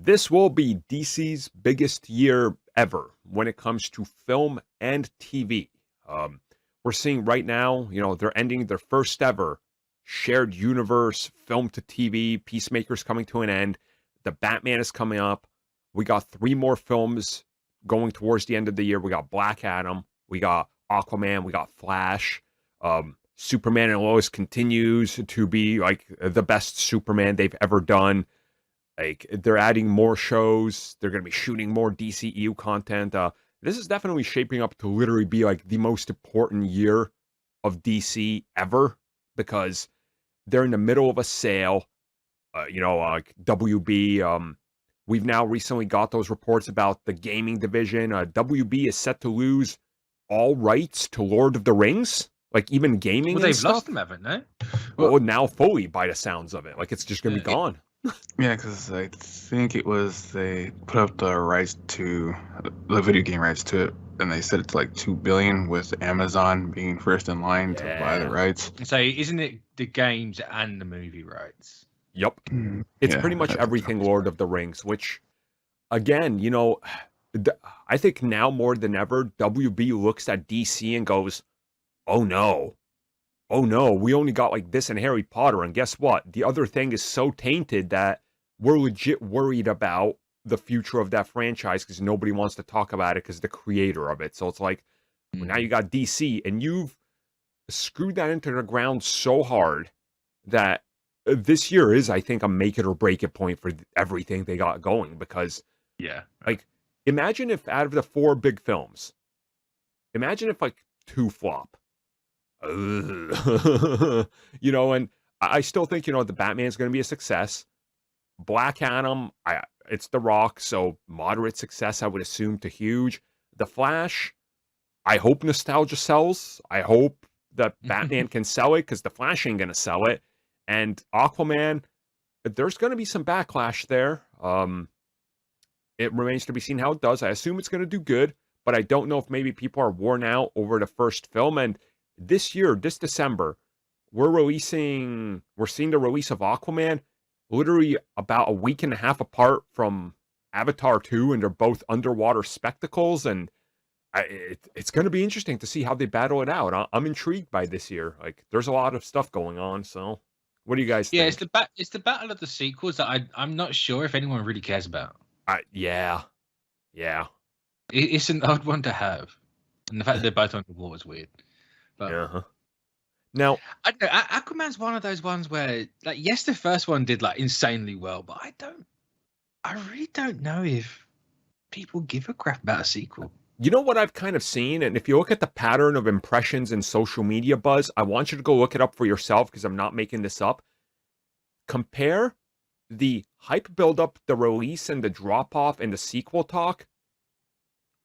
This will be DC's biggest year ever when it comes to film and TV. We're seeing right now, they're ending their first ever shared universe film to TV. Peacemaker's coming to an end. The Batman is coming up. We got 3 more films going towards the end of the year. We got Black Adam. We got Aquaman. We got Flash. Superman and Lois continues to be like the best Superman they've ever done. Like, they're adding more shows. They're going to be shooting more DCU content. This is definitely shaping up to literally be like the most important year of DC ever, because they're in the middle of a sale. Like WB. We've now recently got those reports about the gaming division. WB is set to lose all rights to Lord of the Rings, like even gaming. Well, they've lost them, haven't they? Well, now fully, by the sounds of it, like it's just gonna be gone. Yeah, because I think it was they put up the rights to the video game rights to it, and they set it to like $2 billion, with Amazon being first in line to buy the rights. So isn't it the games and the movie rights? Yep, it's pretty much everything Lord of the Rings. Which, again, I think now more than ever, WB looks at DC and goes, "Oh no, we only got like this in Harry Potter, and guess what? The other thing is so tainted that we're legit worried about the future of that franchise because nobody wants to talk about it because the creator of it." So it's like, well, now you got DC, and you've screwed that into the ground so hard that this year is, I think, a make it or break it point for everything they got going. Because, like, imagine if out of the 4 big films, imagine if like 2 flop. And I still think, the Batman's going to be a success. Black Adam, it's The Rock, so moderate success, I would assume, to huge. The Flash, I hope nostalgia sells. I hope that Batman can sell it, because The Flash ain't going to sell it. And Aquaman, there's going to be some backlash there. It remains to be seen how it does. I assume it's going to do good, but I don't know if maybe people are worn out over the first film. And this year, this December, we're seeing the release of Aquaman literally about a week and a half apart from Avatar 2, and they're both underwater spectacles, and it's going to be interesting to see how they battle it out. I'm intrigued by this year. Like, there's a lot of stuff going on, so what do you guys think? Yeah, it's the battle of the sequels that I'm not sure if anyone really cares about. Yeah. It's an odd one to have, and the fact that they're both underwater is weird. But now, I don't know, Aquaman's one of those ones where, like, yes, the first one did like insanely well, but I really don't know if people give a crap about a sequel. You know what I've kind of seen, and if you look at the pattern of impressions in social media buzz, I want you to go look it up for yourself because I'm not making this up. Compare the hype buildup, the release, and the drop-off and the sequel talk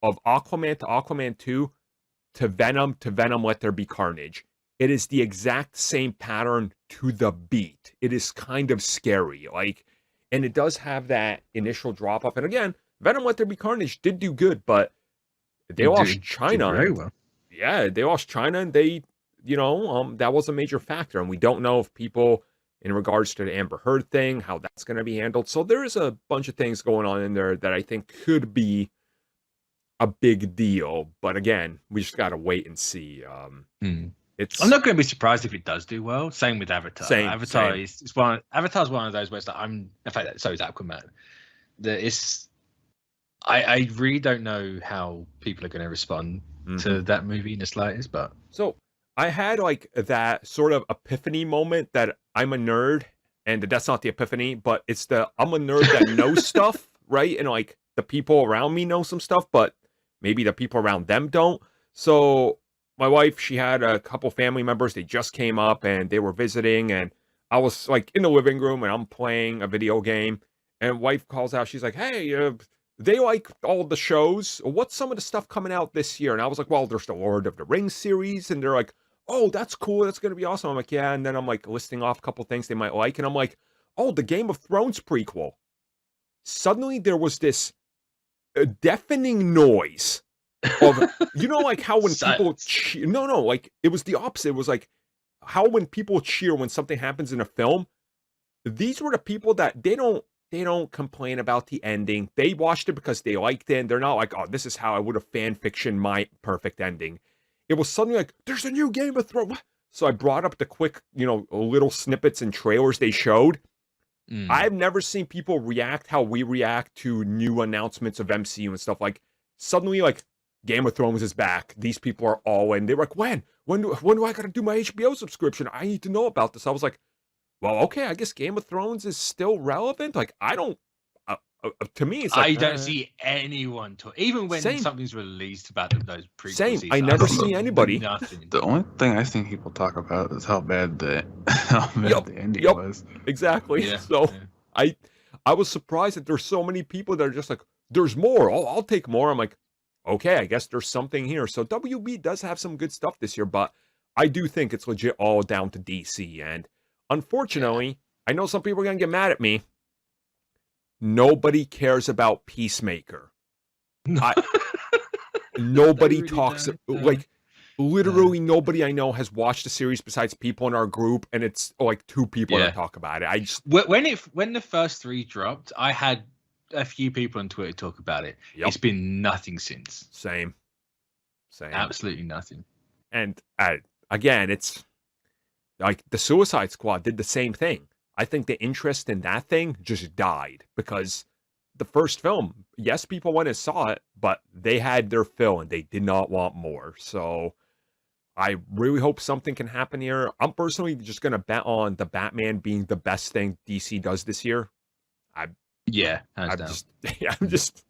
of Aquaman to Aquaman 2 to Venom Let There Be Carnage. It is the exact same pattern to the beat. It is kind of scary. And it does have that initial drop-off. And again, Venom Let There Be Carnage did do good, but they lost China. Very well. Yeah, they lost China, and they, that was a major factor. And we don't know if people, in regards to the Amber Heard thing, how that's going to be handled. So there is a bunch of things going on in there that I think could be a big deal. But again, we just got to wait and see. I'm not going to be surprised if it does do well. Same with Avatar. Avatar is Avatar's one of those where it's like, in fact, so is Aquaman. I really don't know how people are going to respond to that movie in the slightest, but so I had like that sort of epiphany moment that I'm a nerd, and that's not the epiphany, but it's the I'm a nerd that knows stuff, right? And like the people around me know some stuff, but maybe the people around them don't. So my wife, she had a couple family members, they just came up and they were visiting, and I was like in the living room and I'm playing a video game, and wife calls out, she's like, "Hey, they like all the shows. What's some of the stuff coming out this year?" And I was like, "Well, there's the Lord of the Rings series." And they're like, "Oh, that's cool. That's going to be awesome." I'm like, "Yeah." And then I'm like listing off a couple things they might like. And I'm like, "Oh, the Game of Thrones prequel." Suddenly there was this deafening noise of, like how when people cheer. No, like it was the opposite. It was like how when people cheer when something happens in a film, these were the people that they don't They don't complain about the ending. They watched it because they liked it, and they're not like, oh, this is how I would have fan fiction my perfect ending. It was suddenly like, there's a new Game of Thrones. So I brought up the quick, little snippets and trailers they showed. I've never seen people react how we react to new announcements of MCU and stuff. Like, suddenly, like, Game of Thrones is back. These people are all in. They're like, when? When do I gotta do my HBO subscription? I need to know about this. I was like, well, okay, I guess Game of Thrones is still relevant. Like, I don't, to me, it's like, I don't see anyone talk, even when Same. something's released about those prequel Same. seasons. I never see see anybody. Nothing. The only thing I think people talk about is how bad the ending was. Exactly. Yeah, So yeah. I was surprised that there's so many people that are just like, there's more. I'll take more. I'm like, okay, I guess there's something here. So WB does have some good stuff this year, but I do think it's legit all down to DC. And unfortunately, I know some people are going to get mad at me. Nobody cares about Peacemaker. Nobody really talks, don't, like, literally nobody I know has watched the series besides people in our group, and it's like 2 people that talk about it. I just when the first 3 dropped, I had a few people on Twitter talk about it. Yep. It's been nothing since. Same. Absolutely nothing. And again, it's like the Suicide Squad did the same thing. I think the interest in that thing just died because the first film, yes, people went and saw it, but they had their fill and they did not want more. So I really hope something can happen here. I'm personally just going to bet on the Batman being the best thing DC does this year. I'm just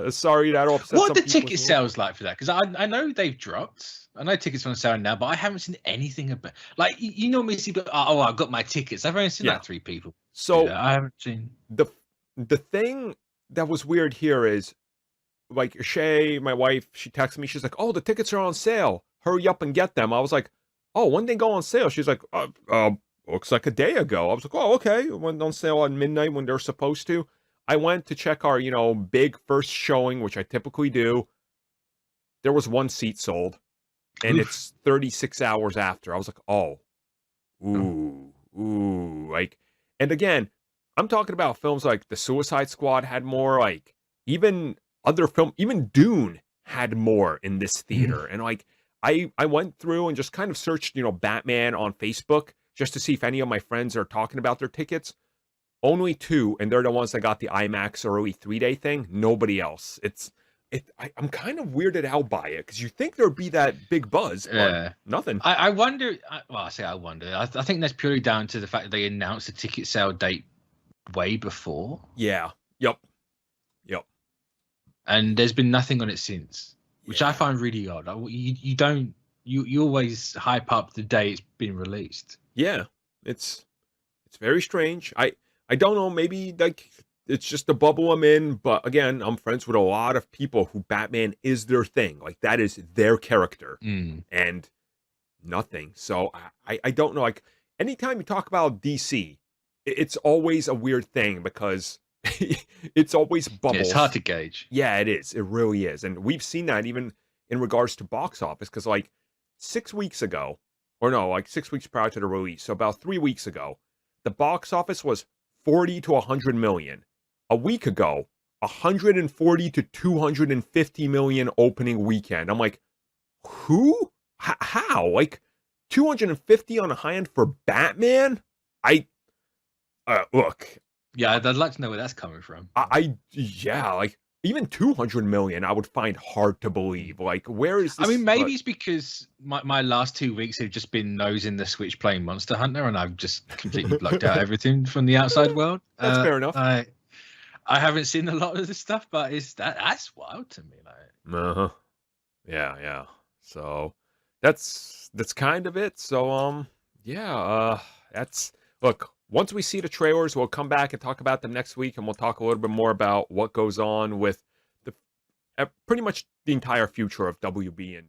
sorry that upset. What are the ticket sales like for that? Because I know they've dropped. I know tickets are on sale now, but I haven't seen anything about. Like you normally see, oh, I got my tickets. I've only seen like 3 people. So I haven't seen the thing that was weird here is, like, Shay, my wife, she texted me. She's like, "Oh, the tickets are on sale. Hurry up and get them." I was like, "Oh, when they go on sale?" She's like, "Looks like a day ago." I was like, "Oh, okay." It went on sale at midnight when they're supposed to. I went to check our, big first showing, which I typically do. There was 1 seat sold, and it's 36 hours after. I was like, "Oh, like," and again, I'm talking about films like The Suicide Squad had more, like, even other even Dune had more in this theater. And like, I went through and just kind of searched, Batman on Facebook just to see if any of my friends are talking about their tickets. Only 2, and they're the ones that got the IMAX early 3-day thing. Nobody else. I'm kind of weirded out by it because you think there'd be that big buzz, but nothing. I wonder. I wonder. I think that's purely down to the fact that they announced the ticket sale date way before. Yeah. Yep. And there's been nothing on it since, which I find really odd. You always hype up the day it's been released. Yeah, it's very strange. I don't know. Maybe like it's just the bubble I'm in. But again, I'm friends with a lot of people who Batman is their thing. Like that is their character, and nothing. So I don't know. Like anytime you talk about DC, it's always a weird thing because it's always bubbles. Yeah, it's hard to gauge. Yeah, it is. It really is. And we've seen that even in regards to box office because like 6 weeks ago, or no, like 6 weeks prior to the release, so about 3 weeks ago, the box office was 40 to 100 million. A week ago, 140 to 250 million opening weekend. I'm like, who? How? Like 250 on a high end for Batman? Look. Yeah, I'd like to know where that's coming from. Like even 200 million, I would find hard to believe. Like, where is this? I mean, maybe it's because my last 2 weeks have just been nosing the Switch playing Monster Hunter, and I've just completely blocked out everything from the outside world. That's fair enough. I haven't seen a lot of this stuff, but that's wild to me. Like, yeah. So that's kind of it. So look. Once we see the trailers, we'll come back and talk about them next week, and we'll talk a little bit more about what goes on with pretty much the entire future of WB and